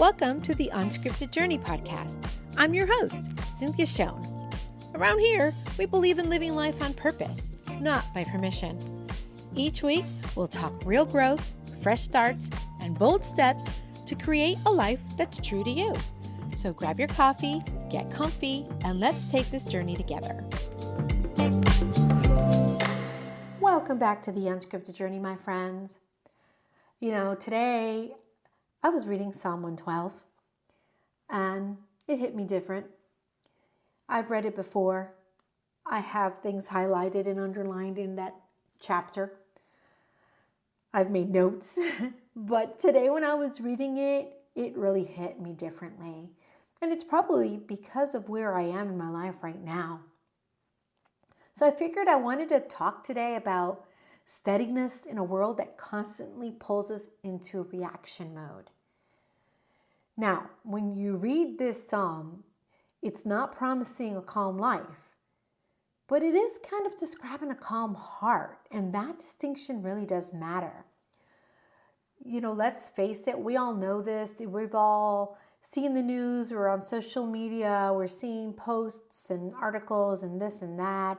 Welcome to the Unscripted Journey podcast. I'm your host, Cynthia Schoen. Around here, we believe in living life on purpose, not by permission. Each week, we'll talk real growth, fresh starts, and bold steps to create a life that's true to you. So grab your coffee, get comfy, and let's take this journey together. Welcome back to the Unscripted Journey, my friends. Today I was reading Psalm 112 and it hit me different. I've read it before. I have things highlighted and underlined in that chapter. I've made notes, but today when I was reading it, it really hit me differently. And it's probably because of where I am in my life right now. So I figured I wanted to talk today about steadiness in a world that constantly pulls us into reaction mode. Now, when you read this psalm, it's not promising a calm life, but it is kind of describing a calm heart, and that distinction really does matter. Let's face it, we all know this. We've all seen the news, we're on social media, we're seeing posts and articles and this and that.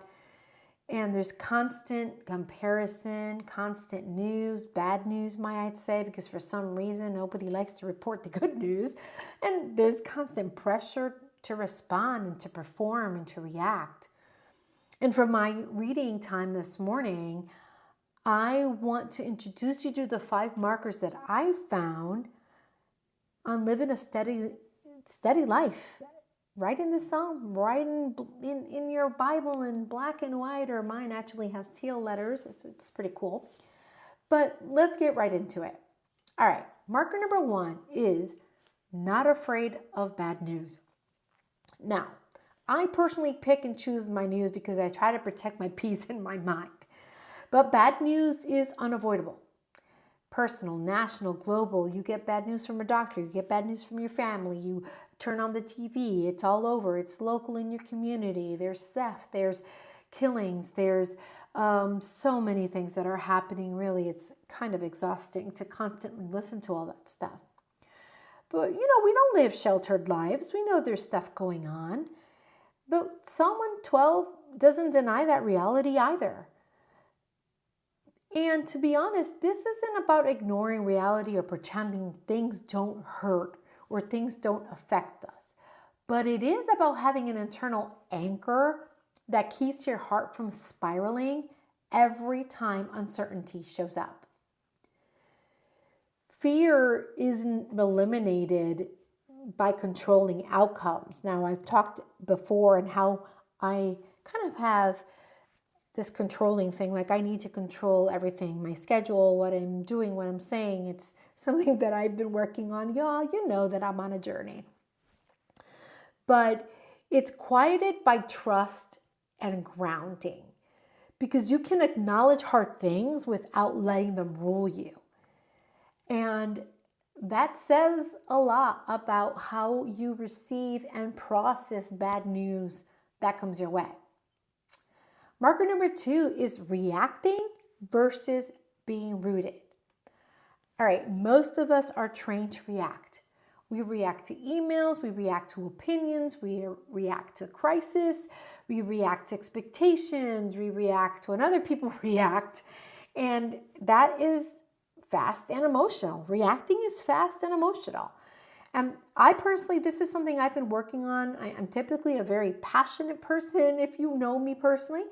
And there's constant comparison, constant news, bad news, might I say, because for some reason, nobody likes to report the good news. And there's constant pressure to respond and to perform and to react. And for my reading time this morning, I want to introduce you to the 5 markers that I found on living a steady life. Right in the psalm, right in your Bible in black and white, or mine actually has teal letters. It's pretty cool. But let's get right into it. All right, marker number 1 is not afraid of bad news. Now, I personally pick and choose my news because I try to protect my peace in my mind. But bad news is unavoidable. Personal, national, global. You get bad news from a doctor. You get bad news from your family. You turn on the TV. It's all over. It's local in your community. There's theft. There's killings. There's so many things that are happening. Really, it's kind of exhausting to constantly listen to all that stuff. But, we don't live sheltered lives. We know there's stuff going on. But Psalm 112 doesn't deny that reality either. And to be honest, this isn't about ignoring reality or pretending things don't hurt or things don't affect us. But it is about having an internal anchor that keeps your heart from spiraling every time uncertainty shows up. Fear isn't eliminated by controlling outcomes. Now, I've talked before on how I kind of have this controlling thing, like I need to control everything, my schedule, what I'm doing, what I'm saying. It's something that I've been working on. Y'all, you know that I'm on a journey. But it's quieted by trust and grounding, because you can acknowledge hard things without letting them rule you. And that says a lot about how you receive and process bad news that comes your way. Marker number 2 is reacting versus being rooted. All right, most of us are trained to react. We react to emails, we react to opinions, we react to crisis, we react to expectations, we react to when other people react. And that is fast and emotional. Reacting is fast and emotional. And I personally, this is something I've been working on. I'm typically a very passionate person, if you know me personally.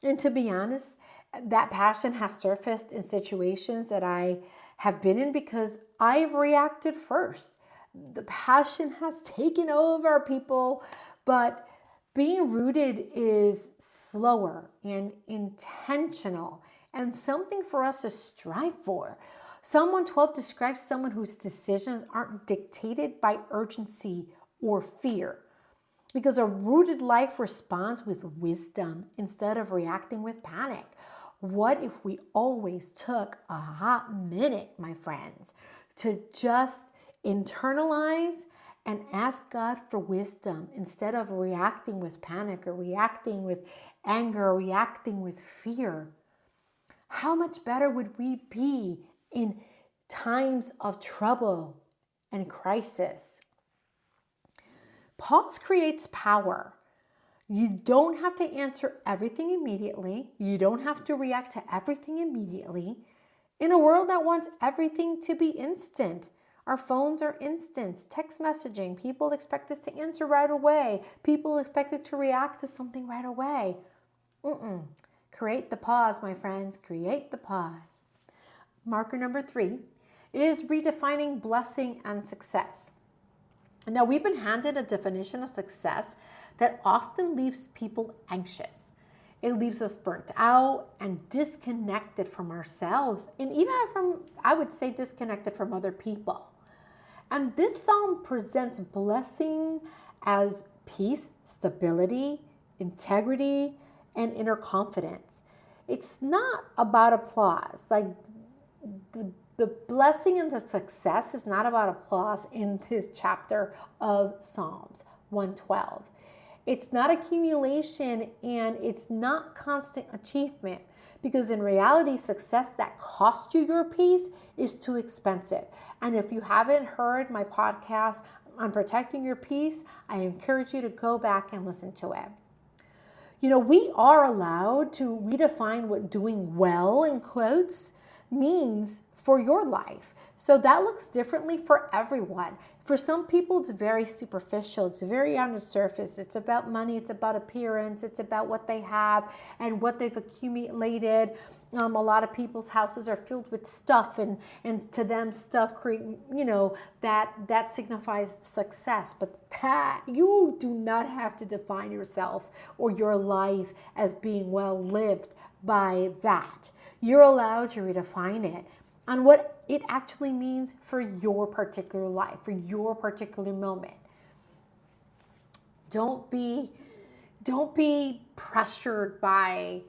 And to be honest, that passion has surfaced in situations that I have been in because I've reacted first. The passion has taken over people, but being rooted is slower and intentional and something for us to strive for. Psalm 112 describes someone whose decisions aren't dictated by urgency or fear, because a rooted life responds with wisdom instead of reacting with panic. What if we always took a hot minute, my friends, to just internalize and ask God for wisdom instead of reacting with panic or reacting with anger or reacting with fear? How much better would we be in times of trouble and crisis. Pause creates power. You don't have to answer everything immediately. You don't have to react to everything immediately. In a world that wants everything to be instant, our phones are instant. Text messaging, people expect us to answer right away. People expect us to react to something right away. Create the pause, my friends. Create the pause. Marker number 3 is redefining blessing and success. Now, we've been handed a definition of success that often leaves people anxious. It leaves us burnt out and disconnected from ourselves, and even from, I would say, disconnected from other people. And this psalm presents blessing as peace, stability, integrity, and inner confidence. It's not about applause. Like the blessing and the success is not about applause in this chapter of Psalms 112. It's not accumulation and it's not constant achievement, because in reality, success that costs you your peace is too expensive. And if you haven't heard my podcast on protecting your peace, I encourage you to go back and listen to it. You know, we are allowed to redefine what doing well, in quotes, means for your life. So that looks differently for everyone. For some people, it's very superficial. It's very on the surface. It's about money. It's about appearance. It's about what they have and what they've accumulated. A lot of people's houses are filled with stuff, and to them, stuff that signifies success. But that you do not have to define yourself or your life as being well lived by that. You're allowed to redefine it on what it actually means for your particular life, for your particular moment. Don't be pressured by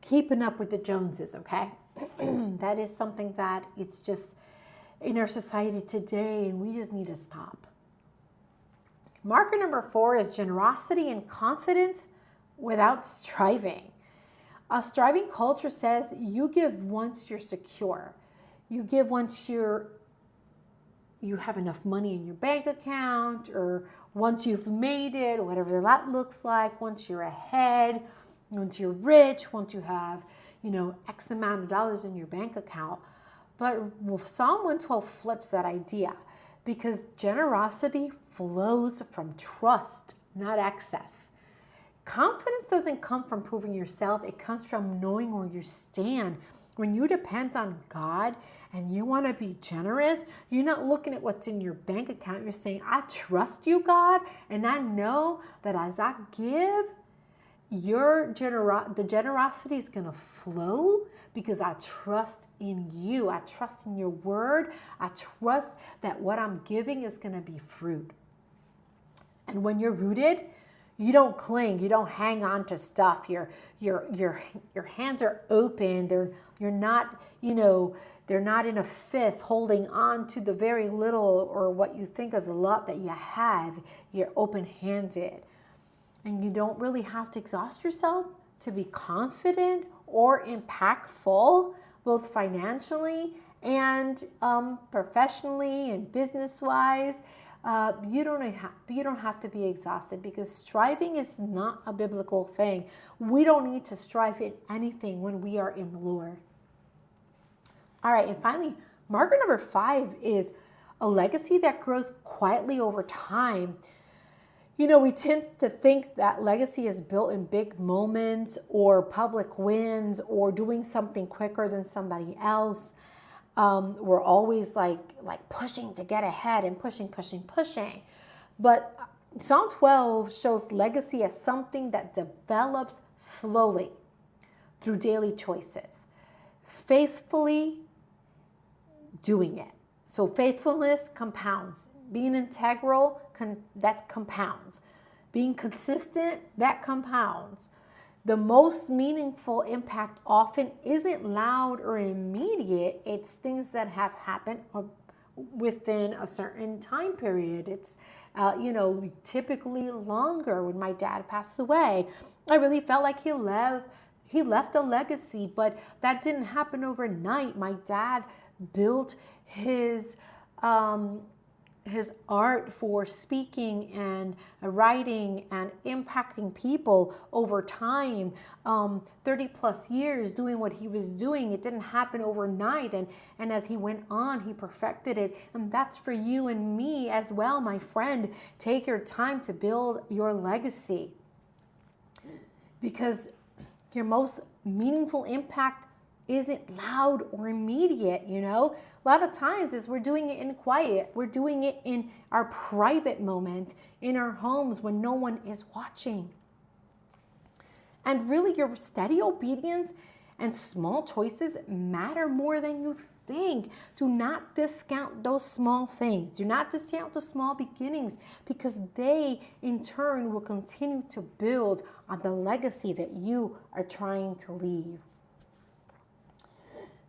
keeping up with the Joneses, okay? That is something that it's just in our society today, and we just need to stop. Marker number 4 is generosity and confidence without striving. A striving culture says you give once you're secure. You give once you have enough money in your bank account, or once you've made it, whatever that looks like, once you're ahead, once you're rich, once you have, X amount of dollars in your bank account. But Psalm 112 flips that idea, because generosity flows from trust, not excess. Confidence doesn't come from proving yourself. It comes from knowing where you stand. When you depend on God and you want to be generous, you're not looking at what's in your bank account. You're saying, I trust you, God, and I know that as I give, the generosity is going to flow because I trust in you. I trust in your word. I trust that what I'm giving is going to be fruit. And when you're rooted, you don't cling. You don't hang on to stuff. Your hands are open. They're not in a fist holding on to the very little or what you think is a lot that you have. You're open-handed. And you don't really have to exhaust yourself to be confident or impactful, both financially and professionally and business-wise. You don't have to be exhausted, because striving is not a biblical thing. We don't need to strive in anything when we are in the Lord. All right, and finally, marker number 5 is a legacy that grows quietly over time. We tend to think that legacy is built in big moments or public wins or doing something quicker than somebody else. We're always like pushing to get ahead and pushing. But Psalm 12 shows legacy as something that develops slowly through daily choices, faithfully doing it. So faithfulness compounds. Being integral, that compounds. Being consistent, that compounds. The most meaningful impact often isn't loud or immediate. It's things that have happened within a certain time period. It's, typically longer. When my dad passed away, I really felt like he left a legacy, but that didn't happen overnight. My dad built his his art for speaking and writing and impacting people over time, 30 plus years doing what he was doing. It didn't happen overnight. And as he went on, he perfected it. And that's for you and me as well, my friend. Take your time to build your legacy, because your most meaningful impact isn't loud or immediate, you know? A lot of times is we're doing it in quiet. We're doing it in our private moments, in our homes when no one is watching. And really, your steady obedience and small choices matter more than you think. Do not discount those small things. Do not discount the small beginnings, because they, in turn, will continue to build on the legacy that you are trying to leave.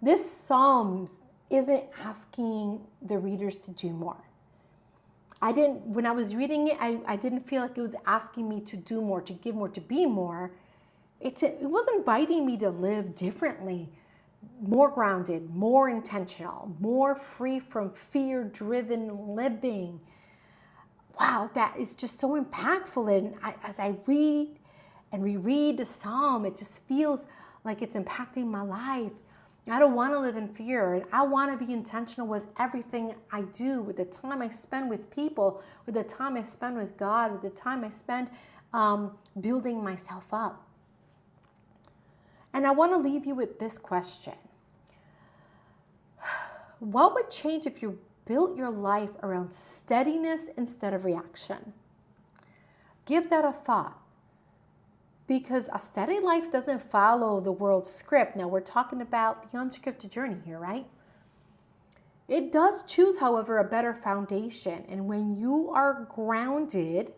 This psalm isn't asking the readers to do more. When I was reading it, I didn't feel like it was asking me to do more, to give more, to be more. It was inviting me to live differently, more grounded, more intentional, more free from fear-driven living. Wow, that is just so impactful. And as I read and reread the psalm, it just feels like it's impacting my life. I don't want to live in fear, and I want to be intentional with everything I do, with the time I spend with people, with the time I spend with God, with the time I spend building myself up. And I want to leave you with this question. What would change if you built your life around steadiness instead of reaction? Give that a thought. Because a steady life doesn't follow the world's script. Now, we're talking about the unscripted journey here, right? It does choose, however, a better foundation. And when you are grounded,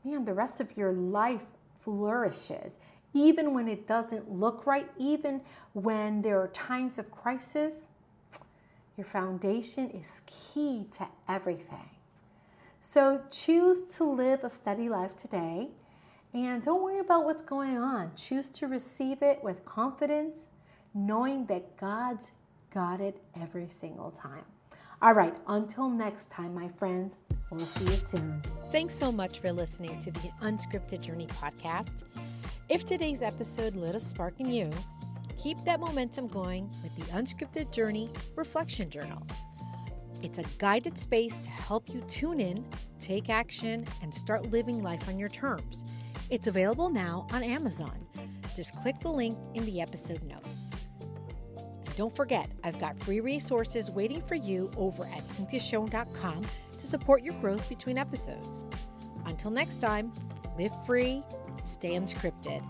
man, the rest of your life flourishes. Even when it doesn't look right, even when there are times of crisis, your foundation is key to everything. So choose to live a steady life today. And don't worry about what's going on. Choose to receive it with confidence, knowing that God's got it every single time. All right, until next time, my friends, we'll see you soon. Thanks so much for listening to the Unscripted Journey podcast. If today's episode lit a spark in you, keep that momentum going with the Unscripted Journey Reflection Journal. It's a guided space to help you tune in, take action, and start living life on your terms. It's available now on Amazon. Just click the link in the episode notes. And don't forget, I've got free resources waiting for you over at cynthiashone.com to support your growth between episodes. Until next time, live free and stay unscripted.